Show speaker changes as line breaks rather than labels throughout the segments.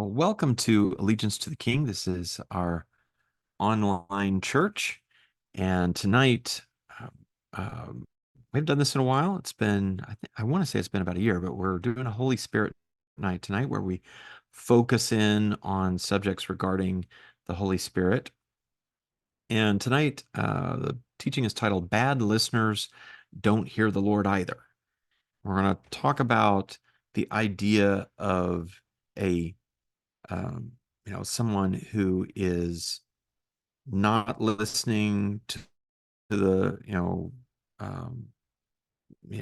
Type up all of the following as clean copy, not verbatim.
Well, welcome to Allegiance to the King. This is our online church. And tonight, um, um, we haven't done this in a while. I want to say it's been about a year, but we're doing a Holy Spirit night tonight where we focus in on subjects regarding the Holy Spirit. And tonight, the teaching is titled Bad Listeners Don't Hear the Lord Either. We're going to talk about the idea of a um, someone who is not listening to the, um,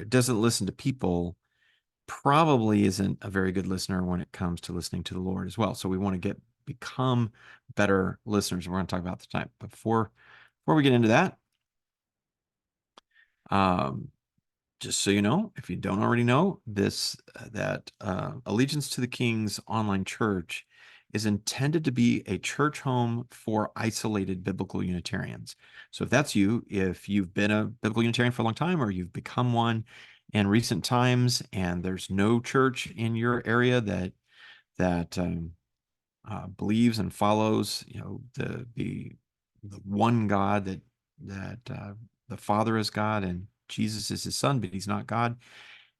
doesn't listen to people, probably isn't a very good listener when it comes to listening to the Lord as well. So we want to become better listeners. We're going to talk about the time. But before we get into that, um, just so you know, if you don't already know, that Allegiance to the King's online church is intended to be a church home for isolated biblical Unitarians. So if that's you, if you've been a biblical Unitarian for a long time, or you've become one in recent times, and there's no church in your area that believes and follows, the one God, that the Father is God and Jesus is his son, but he's not God.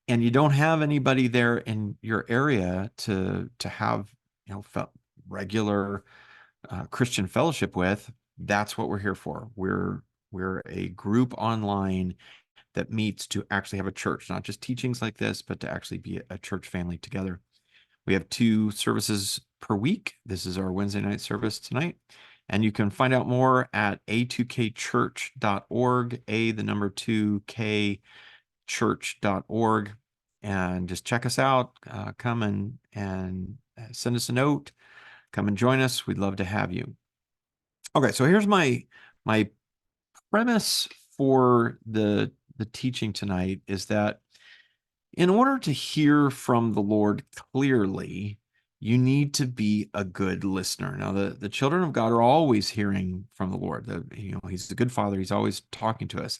And you don't have anybody there in your area to have, regular Christian fellowship with. That's what we're here for. We're a group online that meets to actually have a church, not just teachings like this, but to actually be a church family together. We have 2 services per week. This is our Wednesday night service tonight. And you can find out more at a2kchurch.org, the number 2k church.org, and just check us out. Come and send us a note. Come and join us. We'd love to have you. Okay, so here's my premise for the teaching tonight is that in order to hear from the Lord clearly, you need to be a good listener. Now, the children of God are always hearing from the Lord. He's a good father. He's always talking to us.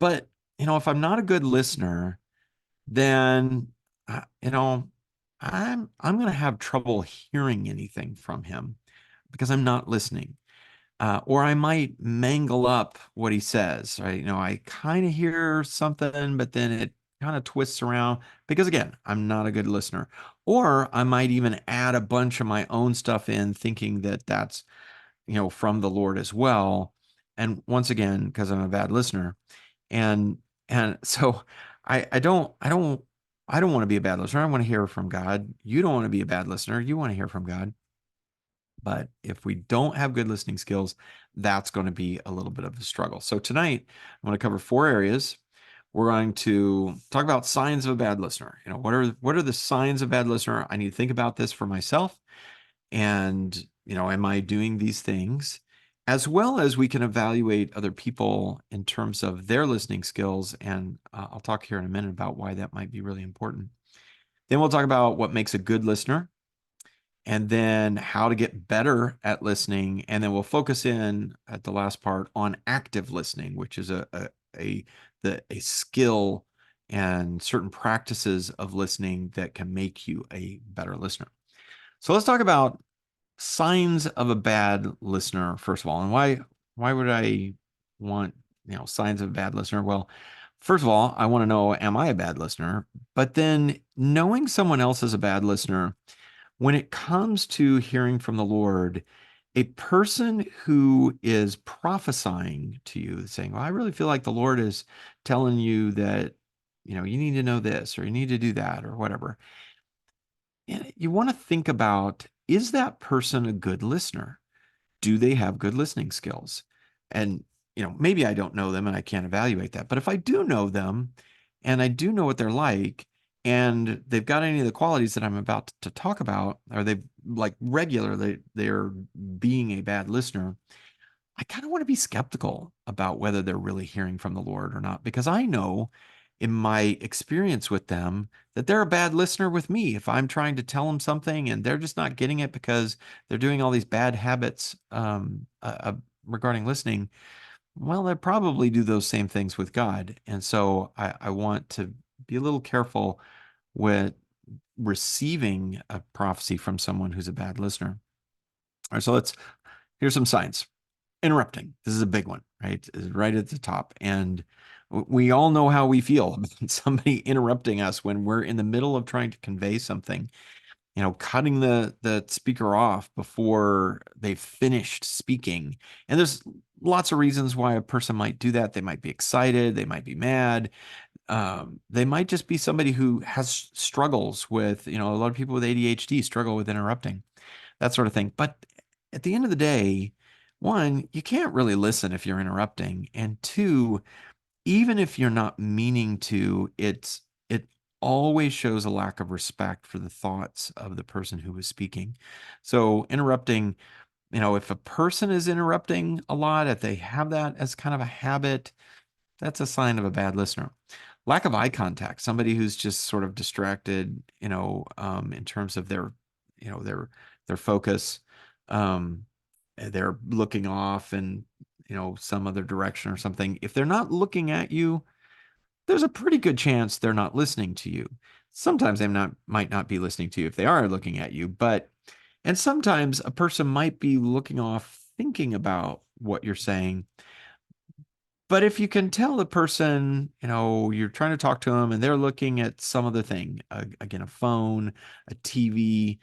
But, if I'm not a good listener, then, I'm going to have trouble hearing anything from him because I'm not listening. Or I might mangle up what he says, right? I kind of hear something, but then it kind of twists around because, again, I'm not a good listener. Or I might even add a bunch of my own stuff in, thinking that that's, from the Lord as well. And once again, because I'm a bad listener, and so I don't want to be a bad listener. I want to hear from God. You don't want to be a bad listener. You want to hear from God. But if we don't have good listening skills, that's going to be a little bit of a struggle. So tonight, I'm going to cover 4 areas. We're going to talk about signs of a bad listener. What are the signs of a bad listener? I need to think about this for myself. And, am I doing these things? As well as we can evaluate other people in terms of their listening skills. And I'll talk here in a minute about why that might be really important. Then we'll talk about what makes a good listener, and then how to get better at listening. And then we'll focus in at the last part on active listening, which is a skill and certain practices of listening that can make you a better listener. So let's talk about signs of a bad listener first of all. And why would I want, signs of a bad listener? Well, first of all, I want to know, am I a bad listener? But then knowing someone else is a bad listener, when it comes to hearing from the Lord, a person who is prophesying to you, saying, well, I really feel like the Lord is telling you that, you need to know this or you need to do that or whatever. And you want to think about, is that person a good listener? Do they have good listening skills? And, maybe I don't know them and I can't evaluate that. But if I do know them and I do know what they're like, and they've got any of the qualities that I'm about to talk about, or they like regularly, they're being a bad listener, I kind of want to be skeptical about whether they're really hearing from the Lord or not, because I know in my experience with them that they're a bad listener with me. If I'm trying to tell them something and they're just not getting it because they're doing all these bad habits regarding listening, well, they probably do those same things with God. And so I want to be a little careful with receiving a prophecy from someone who's a bad listener. All right, so here's some signs. Interrupting. This is a big one, right? Is right at the top. And we all know how we feel about somebody interrupting us when we're in the middle of trying to convey something, cutting the speaker off before they've finished speaking. And there's lots of reasons why a person might do that. They might be excited, they might be mad. They might just be somebody who has struggles with, a lot of people with ADHD struggle with interrupting, that sort of thing. But at the end of the day, one, you can't really listen if you're interrupting. And two, even if you're not meaning to, it always shows a lack of respect for the thoughts of the person who was speaking. So interrupting, if a person is interrupting a lot, if they have that as kind of a habit, that's a sign of a bad listener. Lack of eye contact, somebody who's just sort of distracted, in terms of their focus. They're looking off and, some other direction or something. If they're not looking at you, there's a pretty good chance they're not listening to you. Sometimes they might not be listening to you if they are looking at you, and sometimes a person might be looking off thinking about what you're saying. But if you can tell the person, you're trying to talk to them and they're looking at some other thing, again, a phone, a TV,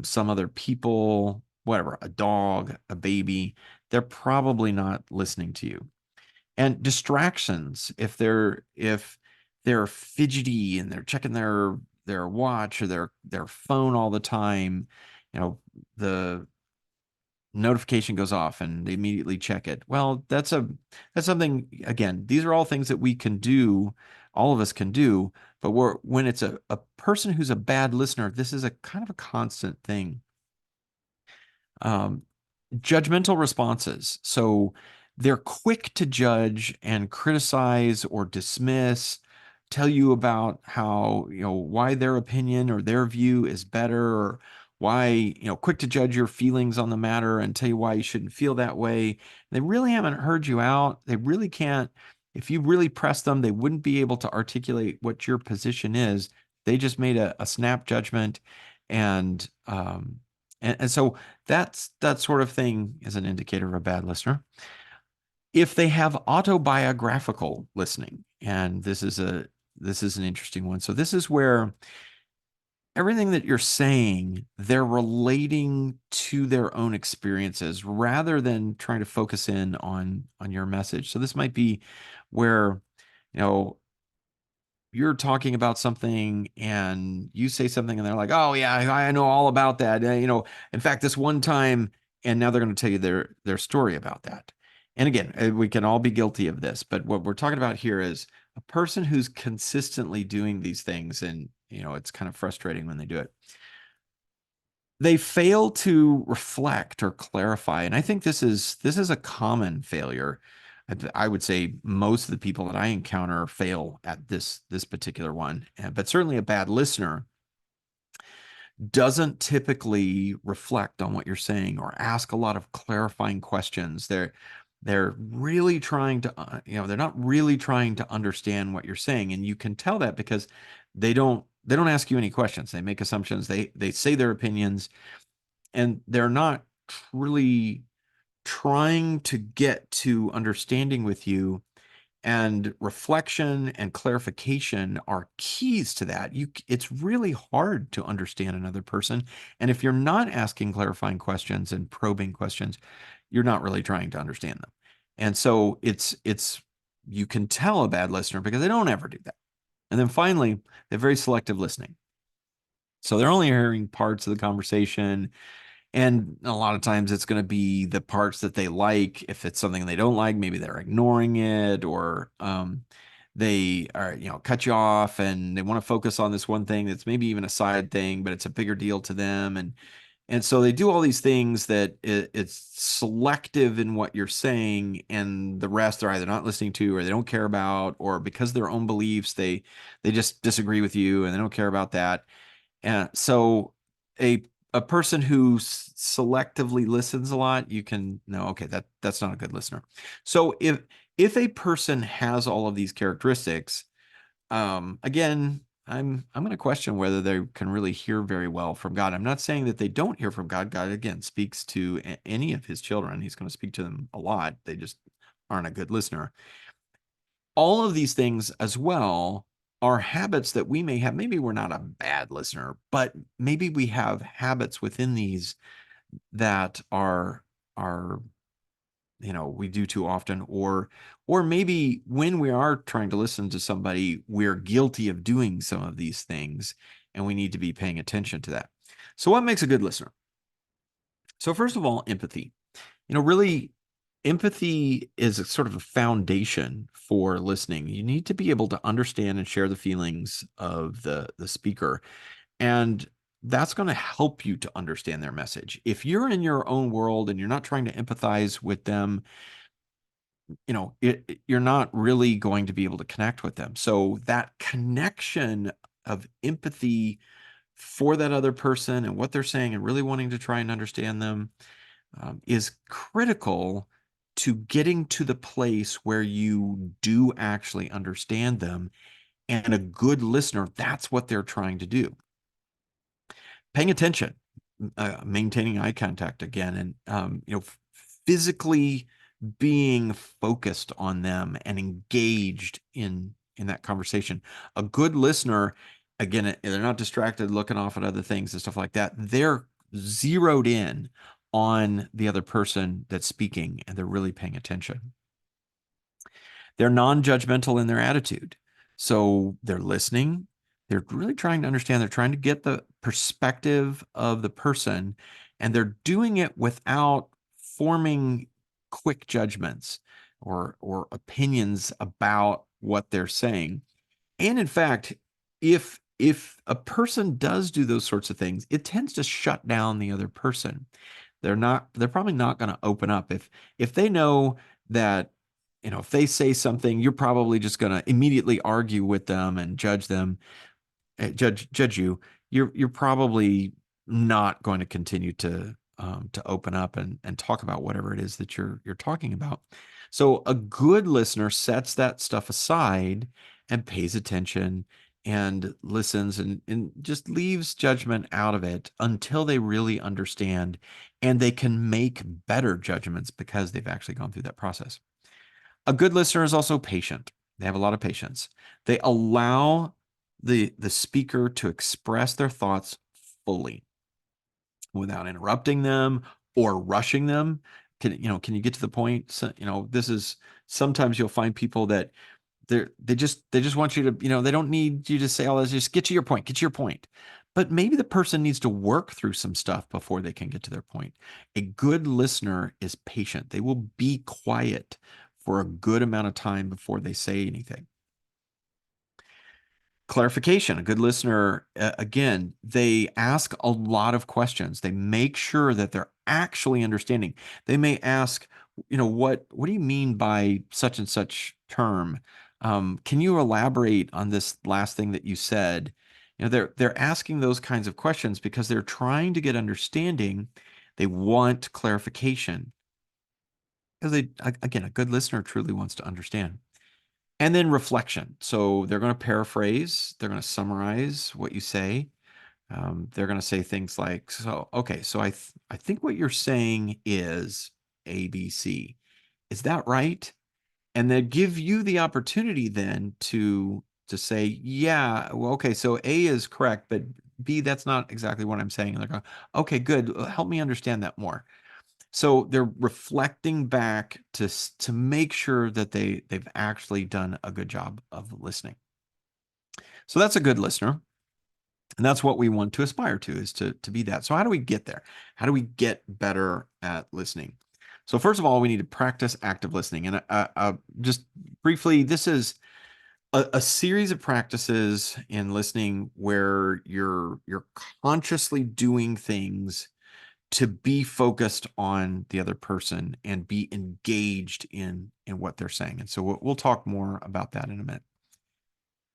some other people, whatever, a dog, a baby, they're probably not listening to you. And distractions, if they're fidgety and they're checking their watch or their phone all the time, the notification goes off and they immediately check it. Well, that's something, again, these are all things that we can do, all of us can do, but when it's a person who's a bad listener, this is a kind of a constant thing. Um, Judgmental responses. So they're quick to judge and criticize or dismiss, tell you about how, why their opinion or their view is better, or why, quick to judge your feelings on the matter and tell you why you shouldn't feel that way. They really haven't heard you out. They really can't. If you really press them, they wouldn't be able to articulate what your position is. They just made a snap judgment. And, and so that sort of thing is an indicator of a bad listener. If they have autobiographical listening, and this is an interesting one. So this is where everything that you're saying, they're relating to their own experiences rather than trying to focus in on your message. So this might be where, you know, you're talking about something and you say something and they're like, oh yeah, I know all about that. In fact, this one time, and now they're going to tell you their story about that. And again, we can all be guilty of this, but what we're talking about here is a person who's consistently doing these things, and it's kind of frustrating when they do it. They fail to reflect or clarify, and I think this is a common failure. I would say most of the people that I encounter fail at this particular one, but certainly a bad listener doesn't typically reflect on what you're saying or ask a lot of clarifying questions. They're really trying to, they're not really trying to understand what you're saying, and you can tell that because they don't ask you any questions. They make assumptions. They say their opinions, and they're not really trying to get to understanding with you. And reflection and clarification are keys to that. It's really hard to understand another person. And if you're not asking clarifying questions and probing questions, you're not really trying to understand them. And so you can tell a bad listener because they don't ever do that. And then finally, they're very selective listening. So they're only hearing parts of the conversation, and a lot of times it's going to be the parts that they like. If it's something they don't like, maybe they're ignoring it, or they are, cut you off and they want to focus on this one thing that's maybe even a side thing, but it's a bigger deal to them. And so they do all these things that it's selective in what you're saying, and the rest they're either not listening to or they don't care about, or because of their own beliefs, they just disagree with you and they don't care about that. And so a person who selectively listens a lot, you can know, okay, that's not a good listener. So if a person has all of these characteristics, again, I'm going to question whether they can really hear very well from God. I'm not saying that they don't hear from God. God, again, speaks to any of his children. He's going to speak to them a lot. They just aren't a good listener. All of these things as well are habits that we may have. Maybe we're not a bad listener, but maybe we have habits within these that are we do too often, or maybe when we are trying to listen to somebody, we're guilty of doing some of these things, and we need to be paying attention to that. So what makes a good listener? So first of all, empathy. Really, empathy is a sort of a foundation for listening. You need to be able to understand and share the feelings of the speaker, and that's going to help you to understand their message. If you're in your own world and you're not trying to empathize with them, you're not really going to be able to connect with them. So that connection of empathy for that other person and what they're saying and really wanting to try and understand them is critical to getting to the place where you do actually understand them. And a good listener, that's what they're trying to do. Paying attention, maintaining eye contact again, and physically being focused on them and engaged in that conversation. A good listener, again, they're not distracted looking off at other things and stuff like that. They're zeroed in on the other person that's speaking, and they're really paying attention. They're non-judgmental in their attitude. So they're listening. They're really trying to understand. They're trying to get the perspective of the person, and they're doing it without forming quick judgments or opinions about what they're saying. And in fact, if a person does do those sorts of things, it tends to shut down the other person. They're probably not going to open up if they know that, if they say something, you're probably just going to immediately argue with them and judge them, judge you. You're probably not going to continue to open up and talk about whatever it is that you're talking about. So a good listener sets that stuff aside and pays attention and listens and just leaves judgment out of it until they really understand, and they can make better judgments because they've actually gone through that process. A good listener is also patient. They have a lot of patience. They allow the speaker to express their thoughts fully without interrupting them or rushing them. Can you get to the point? So, this is sometimes you'll find people that they just want you to, they don't need you to say all this. Just get to your point, get to your point. But maybe the person needs to work through some stuff before they can get to their point. A good listener is patient. They will be quiet for a good amount of time before they say anything. Clarification. A good listener, again, they ask a lot of questions. They make sure that they're actually understanding. They may ask, what do you mean by such and such term? Can you elaborate on this last thing that you said? They're asking those kinds of questions because they're trying to get understanding. They want clarification because again, a good listener truly wants to understand. And then reflection. So they're going to paraphrase, they're going to summarize what you say. They're going to say things like, so, okay, so I think what you're saying is ABC. Is that right? And they give you the opportunity then to say, yeah, well, okay, so A is correct, but B, that's not exactly what I'm saying. And they're going, okay, good. Help me understand that more. So they're reflecting back to make sure that they've actually done a good job of listening. So that's a good listener. And that's what we want to aspire to, is to be that. So how do we get there? How do we get better at listening? So first of all, we need to practice active listening. And just briefly, this is a series of practices in listening where you're consciously doing things to be focused on the other person and be engaged in what they're saying. And so we'll talk more about that in a minute.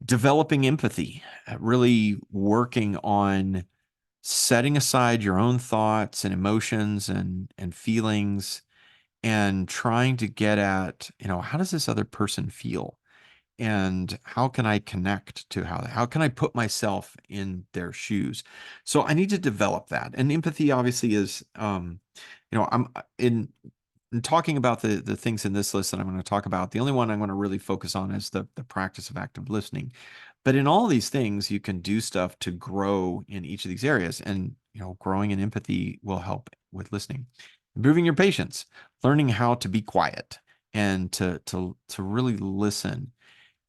Developing empathy, really working on setting aside your own thoughts and emotions and feelings and trying to get at, how does this other person feel? and how can I connect to how can I put myself in their shoes? So I need to develop that. And empathy obviously is, I'm in talking about the things in this list that I'm going to talk about. The only one I'm going to really focus on is the practice of active listening. But in all these things, you can do stuff to grow in each of these areas. And, growing in empathy will help with listening. Improving your patience, learning how to be quiet and to really listen,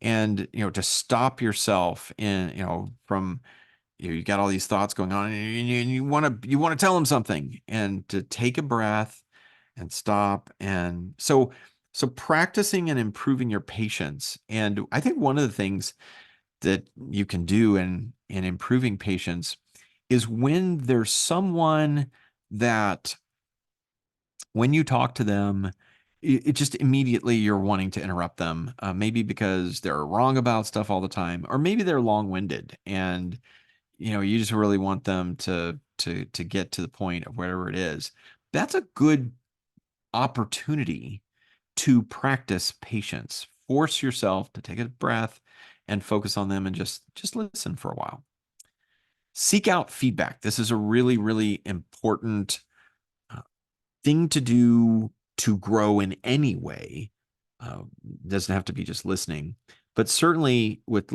and to stop yourself in from you got all these thoughts going on, and you want to tell them something, and to take a breath and stop. And so practicing and improving your patience. And I think one of the things that you can do in improving patience is when there's someone that when you talk to them, it just immediately you're wanting to interrupt them, maybe because they're wrong about stuff all the time, or maybe they're long-winded, and you just really want them to get to the point of whatever it is. That's a good opportunity to practice patience. Force yourself to take a breath and focus on them, and just listen for a while. Seek out feedback. This is a really, really important thing to do to grow in any way. Uh, doesn't have to be just listening, but certainly with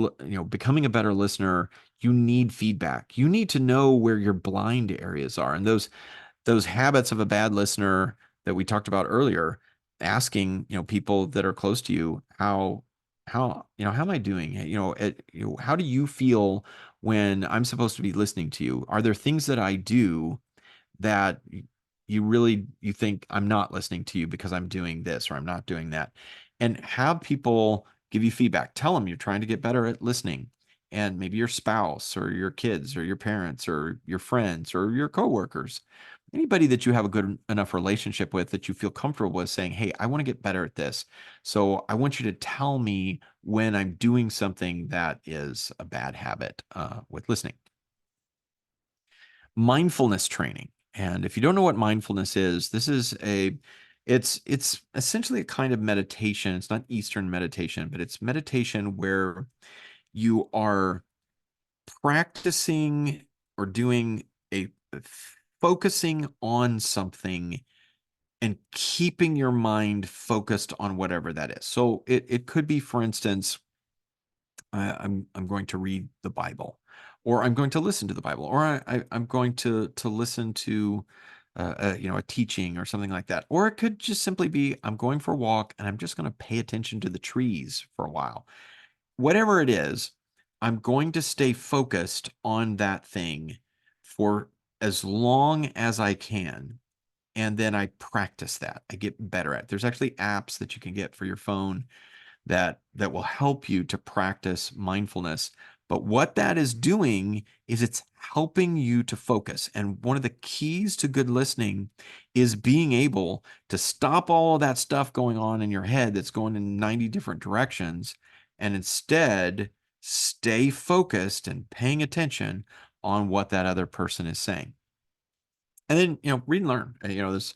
becoming a better listener, you need feedback. You need to know where your blind areas are, and those habits of a bad listener that we talked about earlier. Asking people that are close to you, how am I doing? How do you feel when I'm supposed to be listening to you? Are there things that I do that you think I'm not listening to you because I'm doing this or I'm not doing that? And have people give you feedback. Tell them you're trying to get better at listening. And maybe your spouse or your kids or your parents or your friends or your coworkers, anybody that you have a good enough relationship with that you feel comfortable with, saying, hey, I want to get better at this. So I want you to tell me when I'm doing something that is a bad habit with listening. Mindfulness training. And if you don't know what mindfulness is, it's essentially a kind of meditation. It's not Eastern meditation, but it's meditation where you are practicing or doing a focusing on something and keeping your mind focused on whatever that is. So it could be, for instance, I'm going to read the Bible, or I'm going to listen to the Bible, or I'm going to listen to a teaching or something like that. Or it could just simply be I'm going for a walk and I'm just going to pay attention to the trees for a while. Whatever it is, I'm going to stay focused on that thing for as long as I can. And then I practice that. I get better at it. There's actually apps that you can get for your phone that will help you to practice mindfulness. But what that is doing is it's helping you to focus. And one of the keys to good listening is being able to stop all of that stuff going on in your head that's going in 90 different directions, and instead stay focused and paying attention on what that other person is saying. And then, read and learn. There's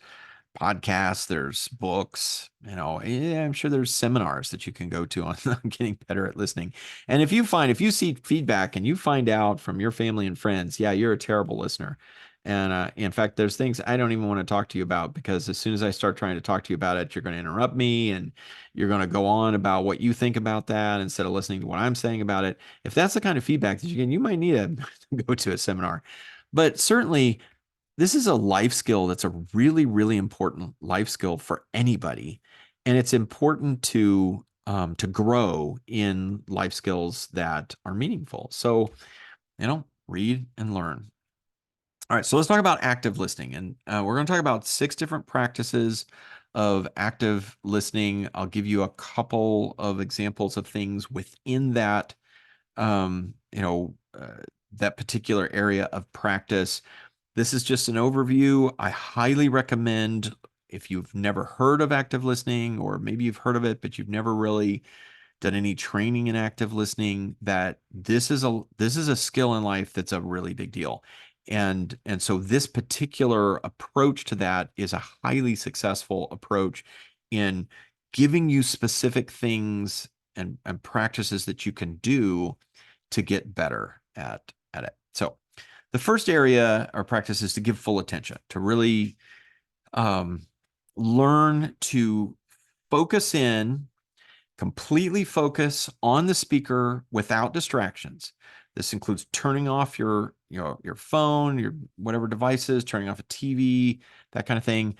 podcasts, there's books, yeah, I'm sure there's seminars that you can go to on getting better at listening. And if you see feedback and you find out from your family and friends, yeah, you're a terrible listener. And in fact, there's things I don't even want to talk to you about, because as soon as I start trying to talk to you about it, you're going to interrupt me and you're going to go on about what you think about that instead of listening to what I'm saying about it. If that's the kind of feedback that you get, you might need to go to a seminar. But certainly, this is a life skill that's a really, really important life skill for anybody. And it's important to grow in life skills that are meaningful. So, read and learn. All right, so let's talk about active listening. And we're going to talk about 6 different practices of active listening. I'll give you a couple of examples of things within that, um, you know, uh, that particular area of practice. This is just an overview. I highly recommend, if you've never heard of active listening, or maybe you've heard of it, but you've never really done any training in active listening, that this is a skill in life that's a really big deal. And so this particular approach to that is a highly successful approach in giving you specific things and practices that you can do to get better at it. So the first area or practice is to give full attention, to really um, learn to focus in, completely focus on the speaker without distractions. This includes turning off your phone, your whatever devices, turning off a TV, that kind of thing,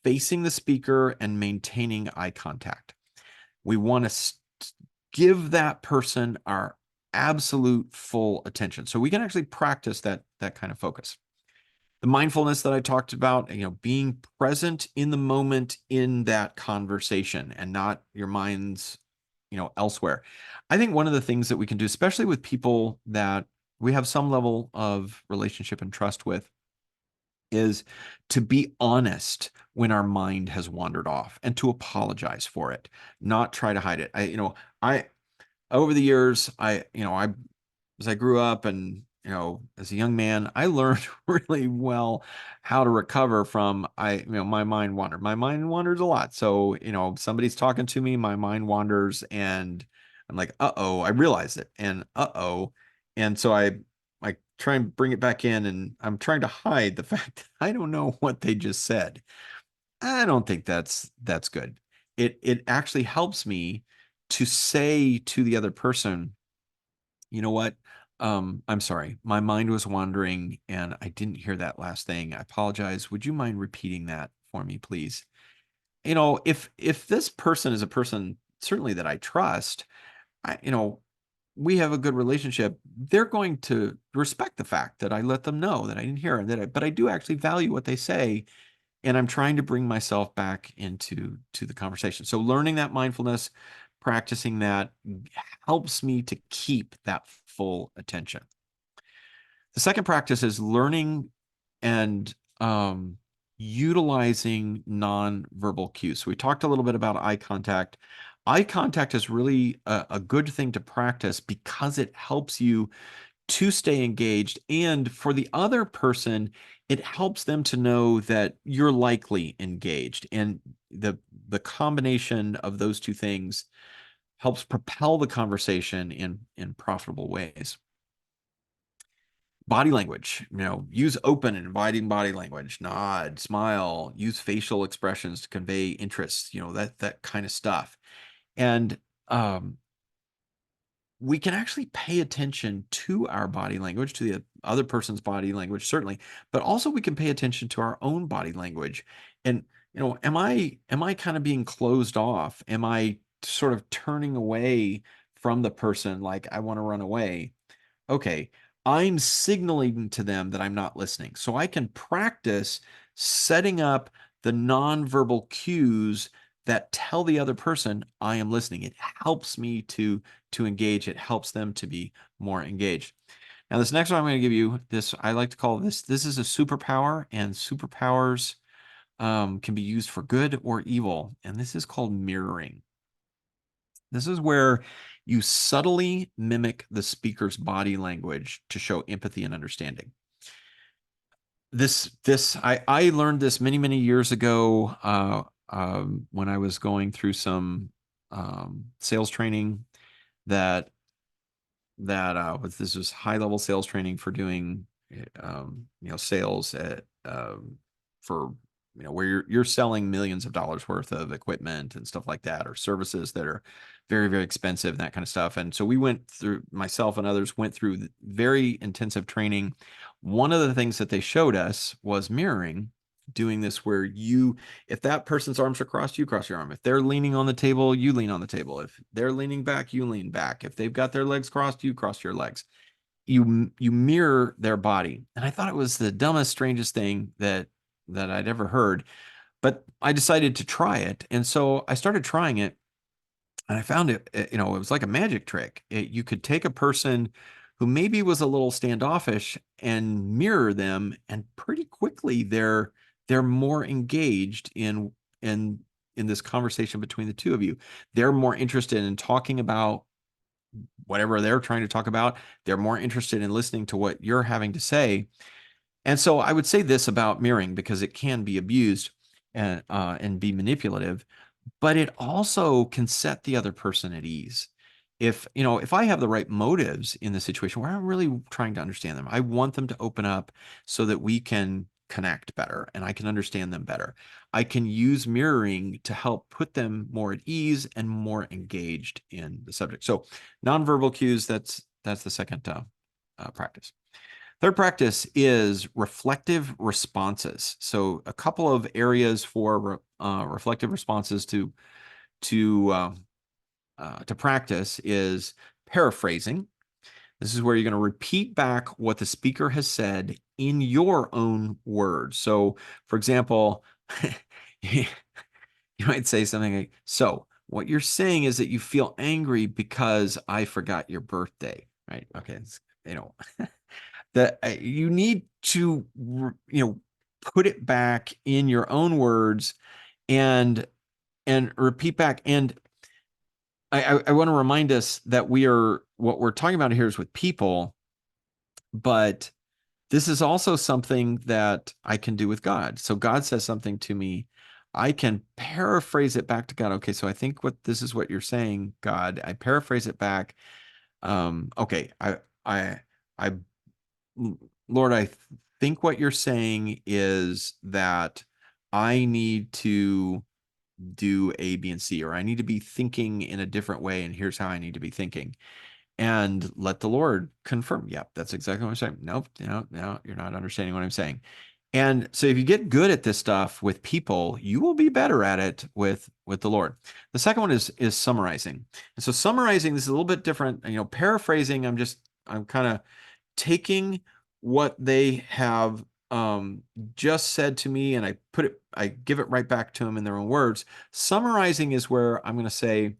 facing the speaker and maintaining eye contact. We want to give that person our absolute full attention. So we can actually practice that kind of focus. The mindfulness that I talked about, being present in the moment in that conversation and not your mind's, elsewhere. I think one of the things that we can do, especially with people that we have some level of relationship and trust with, is to be honest when our mind has wandered off and to apologize for it, not try to hide it. I over the years, as I grew up and, as a young man, I learned really well how to recover from my mind wandered. My mind wanders a lot. So, somebody's talking to me, my mind wanders and I'm like, uh-oh, I realize it. And uh-oh. And so I try and bring it back in and I'm trying to hide the fact that I don't know what they just said. I don't think that's good. It actually helps me to say to the other person, you know what? I'm sorry. My mind was wandering and I didn't hear that last thing. I apologize. Would you mind repeating that for me, please? If this person is a person certainly that I trust, we have a good relationship, they're going to respect the fact that I let them know that I didn't hear it, but I do actually value what they say and I'm trying to bring myself back to the conversation. So learning that mindfulness, practicing that helps me to keep that full attention. The second practice is learning and utilizing nonverbal cues. So we talked a little bit about eye contact. Eye contact is really a good thing to practice because it helps you to stay engaged. And for the other person, it helps them to know that you're likely engaged. And the combination of those two things helps propel the conversation in profitable ways. Body language, use open and inviting body language, nod, smile, use facial expressions to convey interest, that kind of stuff. And um, we can actually pay attention to our body language, to the other person's body language, certainly, but also we can pay attention to our own body language. And, am I kind of being closed off? Am I sort of turning away from the person like I want to run away? Okay, I'm signaling to them that I'm not listening. So I can practice setting up the nonverbal cues that tell the other person I am listening. It helps me to engage. It helps them to be more engaged. Now, this next one I'm going to give you, this I like to call this is a superpower, and superpowers can be used for good or evil. And this is called mirroring. This is where you subtly mimic the speaker's body language to show empathy and understanding. I learned this many years ago when I was going through some sales training that this was high level sales training for doing sales at for where you're selling millions of dollars worth of equipment and stuff like that, or services that are very expensive and that kind of stuff. And so we went through, myself and others went through very intensive training. One of the things that they showed us was mirroring, doing this where if that person's arms are crossed, you cross your arm. If they're leaning on the table, you lean on the table. If they're leaning back, you lean back. If they've got their legs crossed, you cross your legs. You mirror their body. And I thought it was the dumbest, strangest thing that I'd ever heard, but I decided to try it. And so I started trying it and I found it was like a magic trick. You could take a person who maybe was a little standoffish and mirror them, and pretty quickly they're more engaged in this conversation between the two of you. They're more interested in talking about whatever they're trying to talk about. They're more interested in listening to what you're having to say. And so I would say this about mirroring, because it can be abused and be manipulative, but it also can set the other person at ease. if I have the right motives in the situation where I'm really trying to understand them, I want them to open up so that we can connect better and I can understand them better. I can use mirroring to help put them more at ease and more engaged in the subject. So nonverbal cues, that's the second practice. Third practice is reflective responses. So a couple of areas for reflective responses to practice is paraphrasing. This is where you're going to repeat back what the speaker has said in your own words. So, for example, you might say something like, "So, what you're saying is that you feel angry because I forgot your birthday, right?" Okay, that you need to, put it back in your own words and repeat back. And I want to remind us that what we're talking about here is with people, but this is also something that I can do with God. So God says something to me. I can paraphrase it back to God. Okay, so I think this is what you're saying, God. I paraphrase it back. Okay, I, I, Lord, I think what you're saying is that I need to do A, B, and C, or I need to be thinking in a different way, and here's how I need to be thinking. And let the Lord confirm, yep, that's exactly what I'm saying. Nope, no, no, you're not understanding what I'm saying. And so if you get good at this stuff with people, you will be better at it with the Lord. The second one is summarizing. And so summarizing, this is a little bit different. Paraphrasing, I'm kind of taking what they have just said to me and I give it right back to them in their own words. Summarizing is where I'm going to say,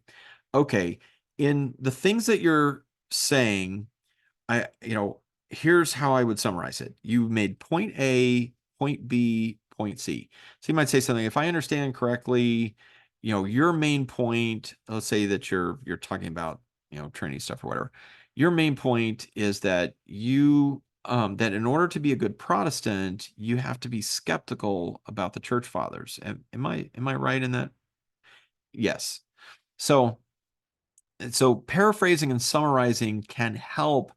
okay, in the things that you're saying, here's how I would summarize it. You made point A, point B, point C. So you might say something, if I understand correctly, your main point, let's say that you're talking about, Trinity stuff or whatever. Your main point is that that in order to be a good Protestant, you have to be skeptical about the church fathers. Am I right in that? Yes. So paraphrasing and summarizing can help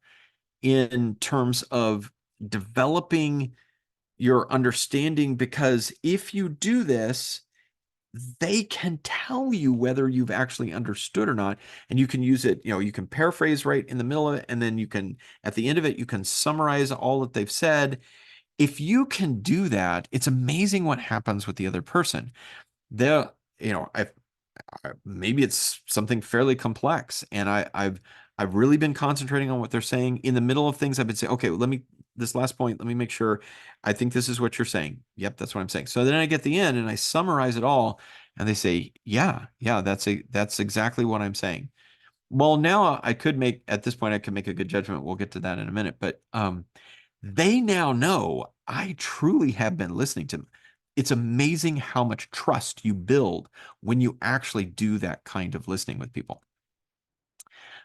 in terms of developing your understanding, because if you do this, they can tell you whether you've actually understood or not. And you can use it, you can paraphrase right in the middle of it, and then at the end of it, you can summarize all that they've said. If you can do that, it's amazing what happens with the other person. They'll, maybe it's something fairly complex, and I've really been concentrating on what they're saying. In the middle of things, I've been saying, okay, this last point, let me make sure. I think this is what you're saying. Yep, that's what I'm saying. So then I get the end and I summarize it all, and they say, yeah, that's exactly what I'm saying. Well, now at this point, I could make a good judgment. We'll get to that in a minute, but they now know I truly have been listening to them. It's amazing how much trust you build when you actually do that kind of listening with people.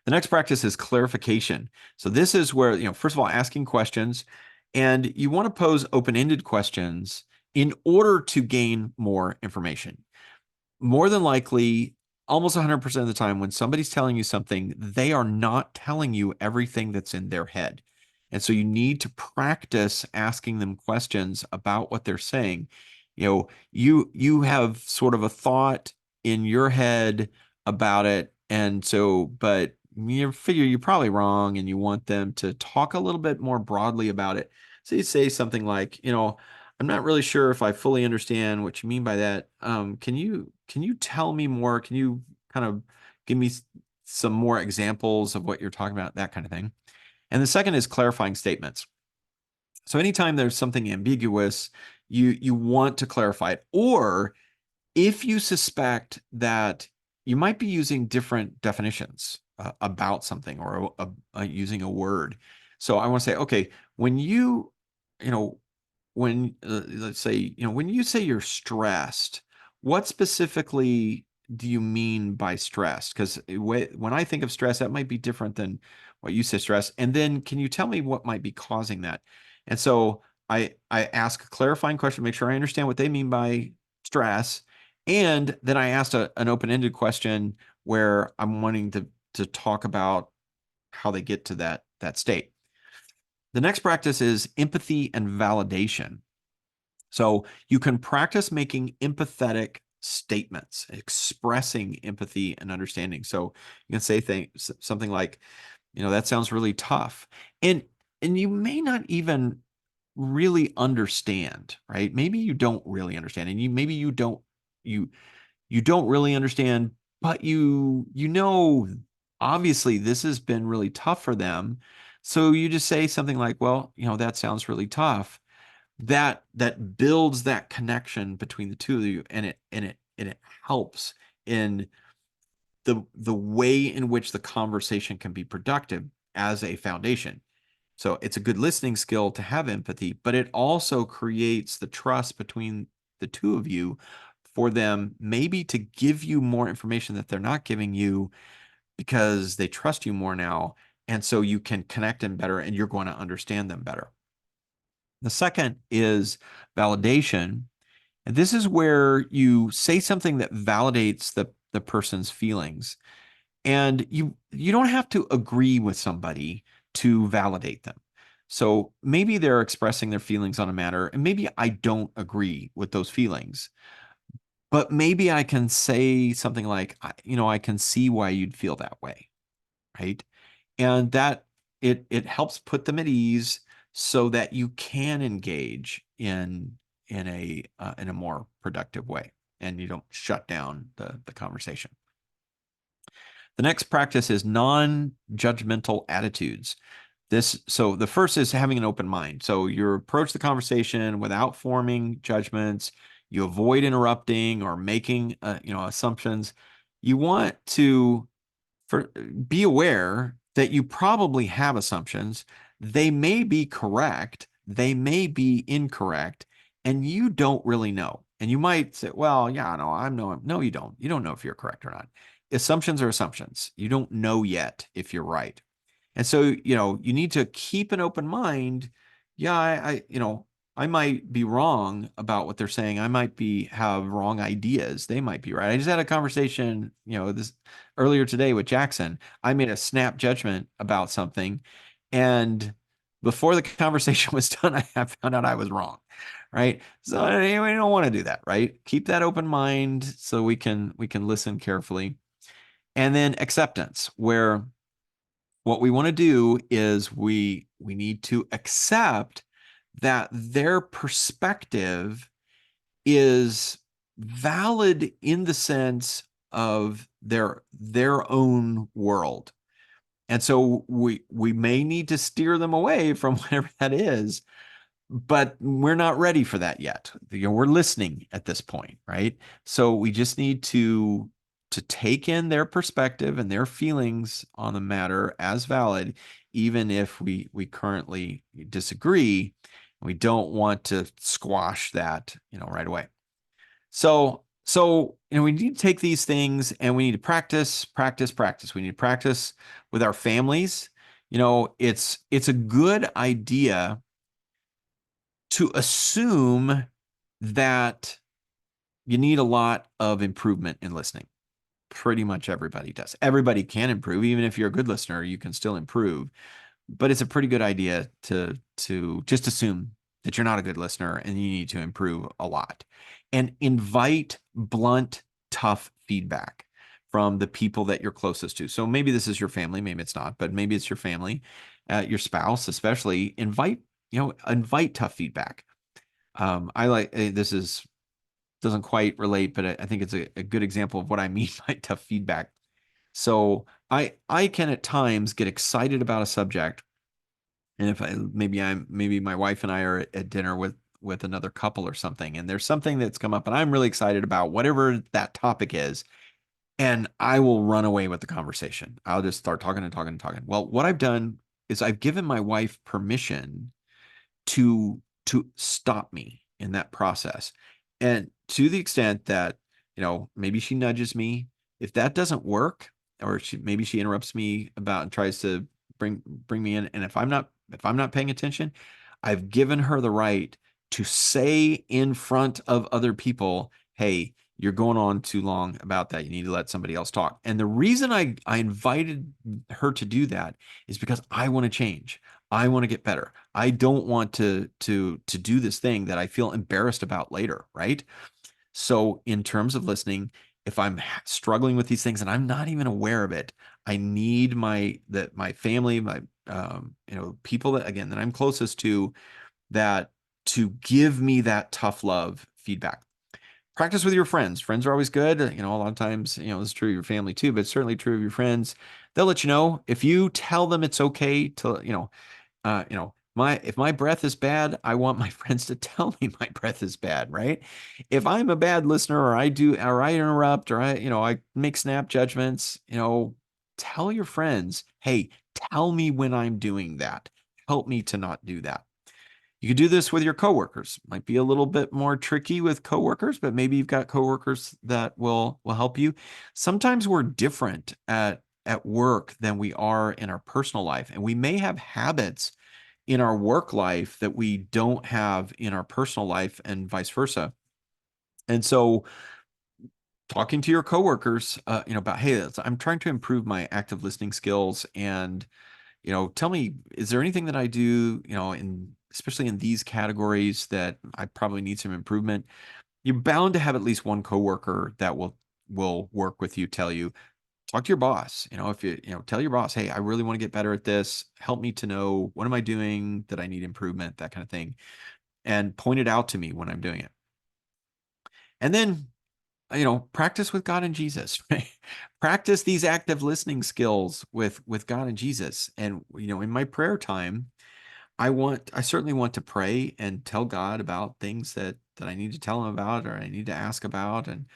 The next practice is clarification. So this is where, first of all, asking questions, and you want to pose open-ended questions in order to gain more information. More than likely, almost 100% of the time, when somebody's telling you something, they are not telling you everything that's in their head. And so you need to practice asking them questions about what they're saying. You have sort of a thought in your head about it. And so, but you figure you're probably wrong and you want them to talk a little bit more broadly about it. So you say something like, I'm not really sure if I fully understand what you mean by that. Can you tell me more? Can you kind of give me some more examples of what you're talking about? That kind of thing. And the second is clarifying statements. So anytime there's something ambiguous, you want to clarify it. Or if you suspect that you might be using different definitions about something, or using a word. So I want to say, okay, when you know, let's say, when you say you're stressed, what specifically do you mean by stressed? Because when I think of stress, that might be different than what you say stress. And then can you tell me what might be causing that? And so I ask a clarifying question, make sure I understand what they mean by stress. And then I asked an open-ended question where I'm wanting to talk about how they get to that state. The next practice is empathy and validation. So you can practice making empathetic statements, expressing empathy and understanding. So you can say something like, that sounds really tough. And you may not even really understand, right? Maybe you don't really understand. And maybe you don't really understand, but obviously this has been really tough for them. So you just say something like, well, that sounds really tough. That builds that connection between the two of you, and it helps in the way in which the conversation can be productive as a foundation. So it's a good listening skill to have empathy, but it also creates the trust between the two of you for them maybe to give you more information that they're not giving you because they trust you more now. And so you can connect them better and you're going to understand them better. The second is validation. And this is where you say something that validates the person's feelings. And you don't have to agree with somebody to validate them. So maybe they're expressing their feelings on a matter, and maybe I don't agree with those feelings. But maybe I can say something like, I can see why you'd feel that way, right? And that it helps put them at ease so that you can engage in a more productive way, and you don't shut down the conversation. The next practice is non-judgmental attitudes. So the first is having an open mind. So you approach the conversation without forming judgments. You avoid interrupting or making assumptions. You want to be aware that you probably have assumptions. They may be correct, they may be incorrect, and you don't really know. And you might say, well, yeah, no, no, you don't. You don't know if you're correct or not. Assumptions are assumptions. You don't know yet if you're right. And so, you need to keep an open mind. Yeah, I might be wrong about what they're saying. I might have wrong ideas. They might be right. I just had a conversation, this earlier today with Jackson. I made a snap judgment about something, and before the conversation was done, I found out I was wrong. Right. So anyway, we don't want to do that, right? Keep that open mind so we can listen carefully. And then acceptance, where what we want to do is we need to accept that their perspective is valid in the sense of their own world. And so we may need to steer them away from whatever that is, but we're not ready for that yet. We're listening at this point, right? So we just need to take in their perspective and their feelings on the matter as valid, even if we currently disagree. We don't want to squash that, right away. So we need to take these things and we need to practice, practice, practice. We need to practice with our families. It's a good idea to assume that you need a lot of improvement in listening. Pretty much everybody does. Everybody can improve. Even if you're a good listener, you can still improve. But it's a pretty good idea to just assume that you're not a good listener and you need to improve a lot. And invite blunt, tough feedback from the people that you're closest to. So maybe this is your family, maybe it's not, but maybe it's your family, your spouse, especially. Invite tough feedback. I like this is doesn't quite relate, but I think it's a good example of what I mean by tough feedback. So I can at times get excited about a subject, and if maybe my wife and I are at dinner with another couple or something, and there's something that's come up, and I'm really excited about whatever that topic is, and I will run away with the conversation. I'll just start talking and talking and talking. Well, what I've done is I've given my wife permission to stop me in that process. And to the extent that, maybe she nudges me. If that doesn't work, or maybe she interrupts me about and tries to bring me in. And if I'm not paying attention, I've given her the right to say in front of other people, hey, you're going on too long about that. You need to let somebody else talk. And the reason I invited her to do that is because I want to change. I want to get better. I don't want to do this thing that I feel embarrassed about later, right? So in terms of listening, if I'm struggling with these things and I'm not even aware of it, I need my family, my people that again that I'm closest to, that to give me that tough love feedback. Practice with your friends. Friends are always good. A lot of times, this is true of your family too, but it's certainly true of your friends. They'll let you know if you tell them it's okay to, my if my breath is bad, I want my friends to tell me my breath is bad, right? If I'm a bad listener or I interrupt or I make snap judgments, tell your friends, hey, tell me when I'm doing that. Help me to not do that. You can do this with your coworkers. Might be a little bit more tricky with coworkers, but maybe you've got coworkers that will help you. Sometimes we're different at work than we are in our personal life, and we may have habits in our work life that we don't have in our personal life, and vice versa. And so, talking to your coworkers, about, hey, I'm trying to improve my active listening skills, and tell me, is there anything that I do, especially in these categories that I probably need some improvement? You're bound to have at least one coworker that will work with you, tell you, talk to your boss. If tell your boss, hey, I really want to get better at this. Help me to know, what am I doing that I need improvement, that kind of thing. And point it out to me when I'm doing it. And then, practice with God and Jesus, right? Practice these active listening skills with God and Jesus. And, in my prayer time, I certainly want to pray and tell God about things that I need to tell him about, or I need to ask about, and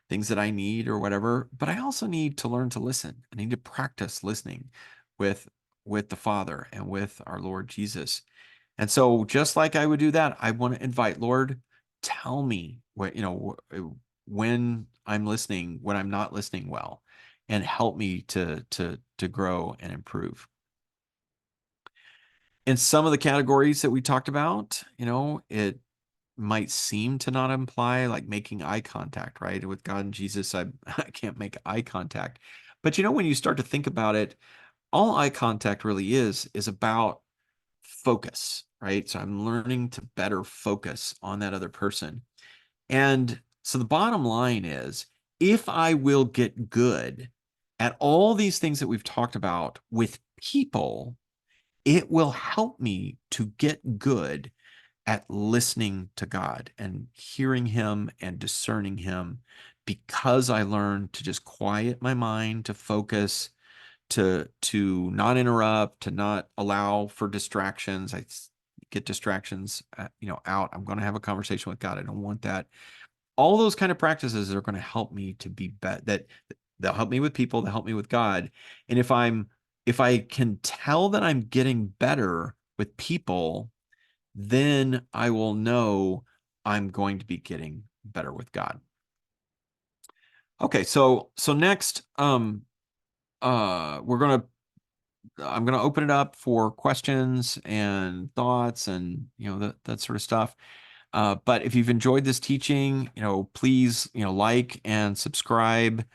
things that I need or whatever. But I also need to learn to listen. I need to practice listening with with the Father and with our Lord Jesus. And so just like I would do that, I want to invite, Lord, tell me when I'm listening, when I'm not listening well, and help me to grow and improve. In some of the categories that we talked about, it might seem to not imply like making eye contact, right? With God and Jesus, I can't make eye contact. But when you start to think about it, all eye contact really is about focus, right? So I'm learning to better focus on that other person. And so the bottom line is, if I will get good at all these things that we've talked about with people, it will help me to get good at listening to God and hearing him and discerning him, because I learned to just quiet my mind, to focus, to not interrupt, to not allow for distractions. I get distractions, out. I'm going to have a conversation with God. I don't want that. All those kind of practices are going to help me to be better. That they'll help me with people. They'll help me with God. And if I can tell that I'm getting better with people, then I will know I'm going to be getting better with God. Okay, so next, we're gonna I'm gonna open it up for questions and thoughts and that sort of stuff. But if you've enjoyed this teaching, please like and subscribe.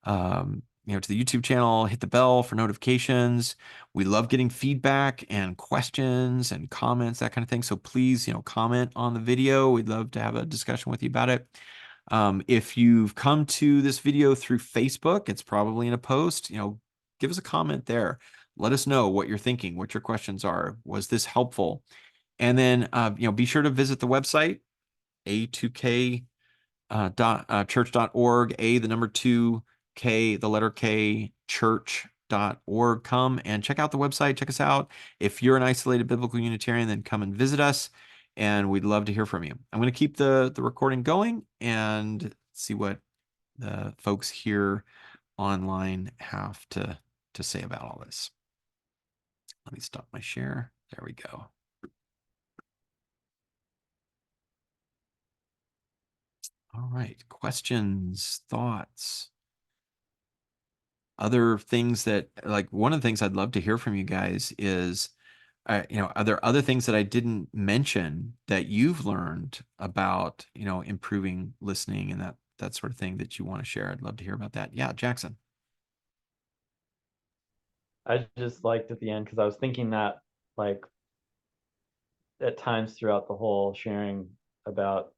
To the YouTube channel, hit the bell for notifications. We love getting feedback and questions and comments, that kind of thing. So please, comment on the video. We'd love to have a discussion with you about it. If you've come to this video through Facebook, it's probably in a post, give us a comment there. Let us know what you're thinking, what your questions are. Was this helpful? And then, be sure to visit the website, a2k church.org, the number 2K, the letter K, church.org. Come and check out the website. Check us out. If you're an isolated biblical Unitarian, then come and visit us, and we'd love to hear from you. I'm going to keep the recording going and see what the folks here online have to say about all this. Let me stop my share. There we go. All right. Questions, thoughts, other things that, like, one of the things I'd love to hear from you guys is, are there other things that I didn't mention that you've learned about, improving listening and that sort of thing that you want to share, I'd love to hear about that. Yeah, Jackson.
I just liked at the end because I was thinking that like at times throughout the whole sharing about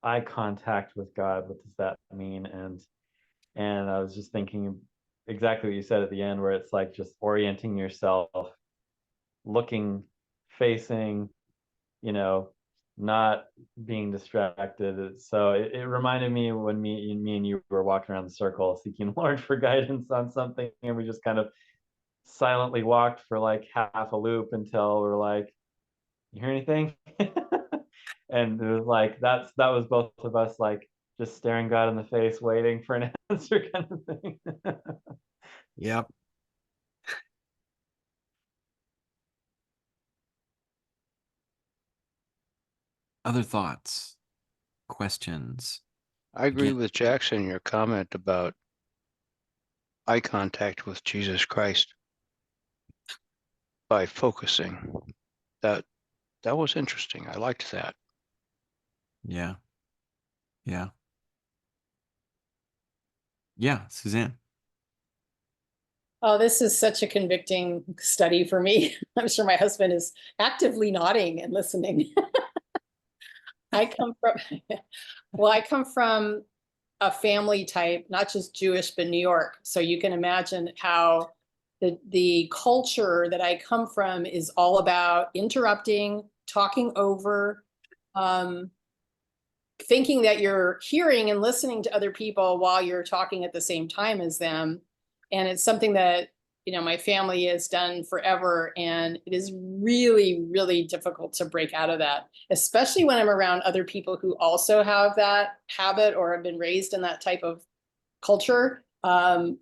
eye contact with God, what does that mean? And I was just thinking exactly what you said at the end, where it's like just orienting yourself, looking, facing, you know, not being distracted. So it reminded me when me and you were walking around the circle seeking Lord for guidance on something, and we just kind of silently walked for like half a loop until we're like, you hear anything? And it was like that was both of us like just staring God in the face, waiting for an answer kind of thing.
Yep. Other thoughts, questions?
I agree
Again,
with Jackson, your comment about eye contact with Jesus Christ by focusing. That that was interesting. I liked that.
yeah, yeah, yeah, Suzanne.
Oh, this is such a convicting study for me. I'm sure my husband is actively nodding and listening. I come from, well, I come from a family type, not just Jewish, but New York. So you can imagine how the culture that I come from is all about interrupting, talking over, um, thinking that you're hearing and listening to other people while you're talking at the same time as them. And it's something that, my family has done forever. And it is really, really difficult to break out of that, especially when I'm around other people who also have that habit or have been raised in that type of culture.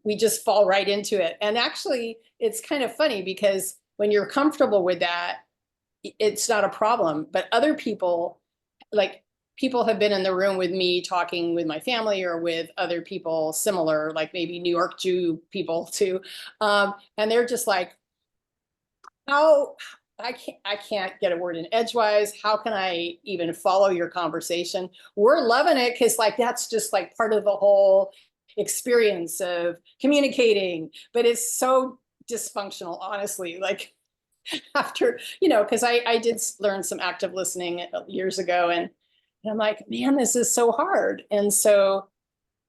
We just fall right into it. And actually, it's kind of funny because when you're comfortable with that, it's not a problem. But other people, like people have been in the room with me talking with my family or with other people similar, like maybe New York Jew people too. And they're just like, how I can't get a word in edgewise. How can I even follow your conversation? We're loving it because like that's just like part of the whole experience of communicating, but it's so dysfunctional, honestly. Like after, because I did learn some active listening years ago, and I'm like, man, this is so hard. And so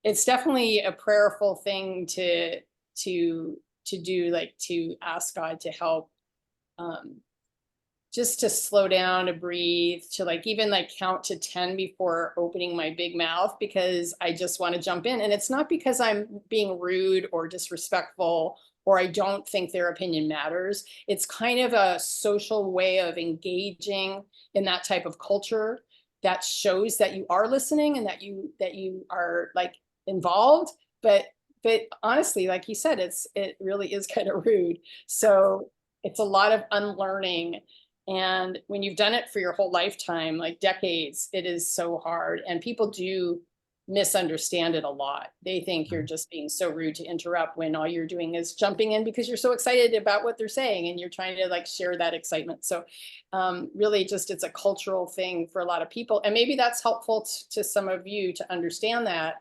it's definitely a prayerful thing to do, like to ask God to help, um, just to slow down, to breathe, to like even like count to 10 before opening my big mouth, because I just want to jump in. And it's not because I'm being rude or disrespectful or I don't think their opinion matters. It's kind of a social way of engaging in that type of culture that shows that you are listening and that you are like involved. But honestly, like you said, it really is kind of rude. So it's a lot of unlearning, and when you've done it for your whole lifetime, like decades, it is so hard. And people do misunderstand it a lot. They think you're just being so rude to interrupt when all you're doing is jumping in because you're so excited about what they're saying and you're trying to like share that excitement. So really just it's a cultural thing for a lot of people. And maybe that's helpful to some of you to understand that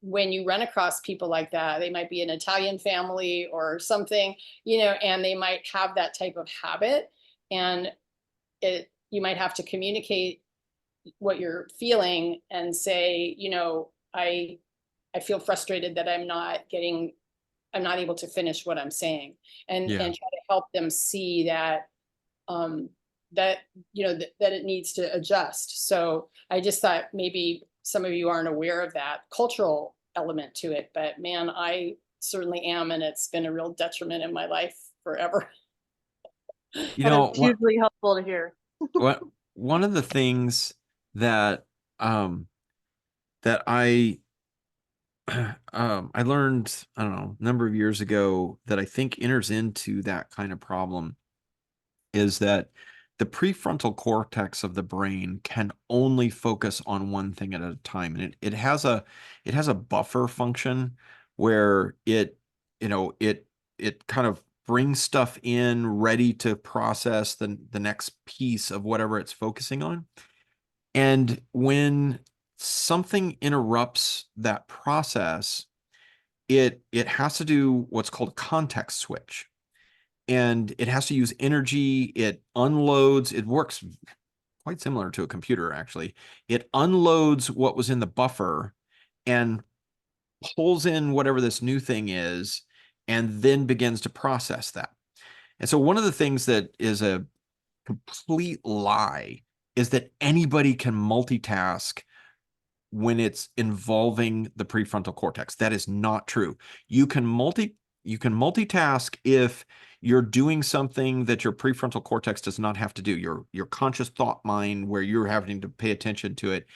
when you run across people like that, they might be an Italian family or something, and they might have that type of habit. And you might have to communicate what you're feeling and say, I feel frustrated that I'm not able to finish what I'm saying, and
Yeah.
try to help them see that, um, that, that it needs to adjust. So I just thought maybe some of you aren't aware of that cultural element to it, but man, I certainly am. And it's been a real detriment in my life forever.
You
That is
know,
hugely helpful to hear.
what one of the things that that I I learned, I don't know, a number of years ago that I think enters into that kind of problem is that the prefrontal cortex of the brain can only focus on one thing at a time. And it has a buffer function where it kind of brings stuff in ready to process the next piece of whatever it's focusing on. And when something interrupts that process, it has to do what's called a context switch. And it has to use energy. It unloads. It works quite similar to a computer, actually. It unloads what was in the buffer and pulls in whatever this new thing is, and then begins to process that. And so one of the things that is a complete lie is that anybody can multitask when it's involving the prefrontal cortex. That is not true. You can multitask if you're doing something that your prefrontal cortex does not have to do. Your conscious thought mind, where you're having to pay attention to it.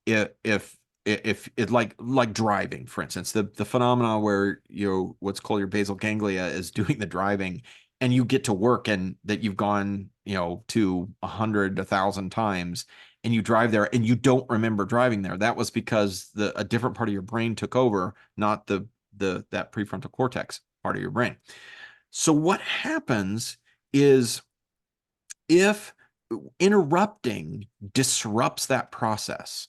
If it, like driving, for instance, the phenomena where what's called your basal ganglia is doing the driving, and you get to work, and that you've gone to 100, 1,000 times, and you drive there and you don't remember driving there. That was because a different part of your brain took over, not that prefrontal cortex part of your brain. So what happens is, if interrupting disrupts that process,